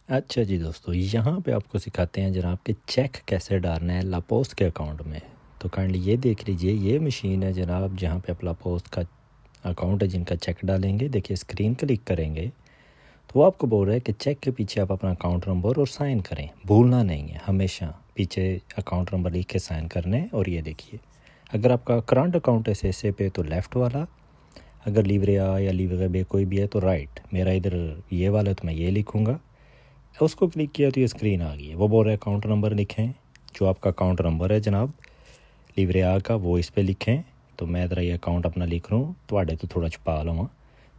अच्छा जी दोस्तों, यहाँ पे आपको सिखाते हैं जनाब कि चेक कैसे डालना है लापोस्ट के अकाउंट में। तो काइंडली ये देख लीजिए, ये मशीन है जनाब जहाँ पे आप लापोस्ट का अकाउंट है जिनका चेक डालेंगे। देखिए स्क्रीन क्लिक करेंगे तो वो आपको बोल रहा है कि चेक के पीछे आप अपना अकाउंट नंबर और साइन करें, भूलना नहीं है, हमेशा पीछे अकाउंट नंबर लिख के साइन करने हैं। और ये देखिए, अगर आपका करंट अकाउंट है CSA पे तो लेफ़्ट वाला, अगर लीवरे आ या लीवरे बे कोई भी है तो राइट। मेरा इधर ये वाला तो मैं ये लिखूँगा। उसको क्लिक किया तो ये स्क्रीन आ गई है। वो बोल रहा है अकाउंट नंबर लिखें, जो आपका अकाउंट नंबर है जनाब लीवरे आ का वो इस पे लिखें। तो मैं इधर ये अकाउंट अपना लिख रहा हूँ, तो थोड़ा छुपा लूँगा,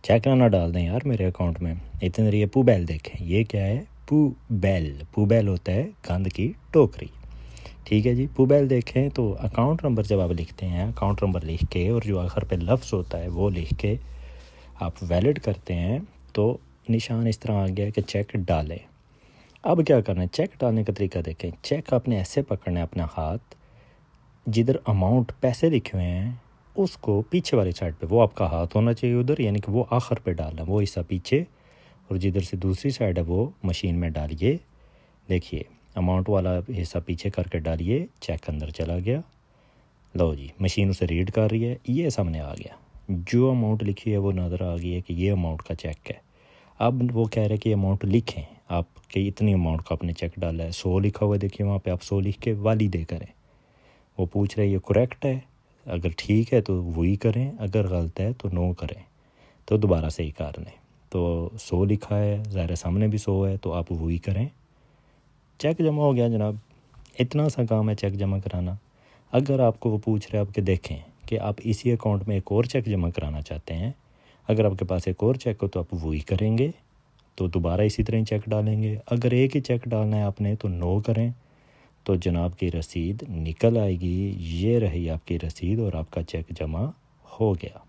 चेक ना डाल दें यार मेरे अकाउंट में। इतने देर ये पूबेल देखें, ये क्या है, पूबेल होता है गंद की टोकरी, ठीक है जी। पूबेल देखें तो अकाउंट नंबर जब आप लिखते हैं, अकाउंट नंबर लिख के और जो आखिर पे लफ्ज़ होता है वो लिख के आप वैलिड करते हैं तो निशान इस तरह आ गया कि चेक डालें। अब क्या करना है, चेक डालने का तरीका देखें। चेक आपने ऐसे पकड़ना है अपना हाथ, जिधर अमाउंट पैसे लिखे हुए हैं उसको पीछे वाली साइड पे वो आपका हाथ होना चाहिए उधर, यानी कि वो आखिर पे डालना, वो हिस्सा पीछे, और जिधर से दूसरी साइड है वो मशीन में डालिए। देखिए अमाउंट वाला हिस्सा पीछे करके डालिए, चेक अंदर चला गया। लो जी, मशीन उसे रीड कर रही है, ये सामने आ गया, जो अमाउंट लिखी है वो नज़र आ गई है कि ये अमाउंट का चेक है। अब वो कह रहे हैं कि अमाउंट लिखें आप, कि इतनी अमाउंट का आपने चेक डाला है। 100 लिखा हुआ है, देखिए वहाँ पे आप 100 लिख के वाली दे करें। वो पूछ रहे ये करेक्ट है, अगर ठीक है तो वही करें, अगर गलत है तो नो करें, तो दोबारा सही कर लें। तो 100 लिखा है, ज़ाहिर सामने भी 100 है, तो आप वही करें। चेक जमा हो गया जनाब, इतना सा काम है चेक जमा कराना। अगर आपको वो पूछ रहे हैं आपके देखें कि आप इसी अकाउंट में एक और चेक जमा कराना चाहते हैं, अगर आपके पास एक और चेक हो तो आप वही करेंगे, तो दोबारा इसी तरह ही चेक डालेंगे। अगर एक ही चेक डालना है आपने तो नो करें, तो जनाब की रसीद निकल आएगी। ये रही आपकी रसीद और आपका चेक जमा हो गया।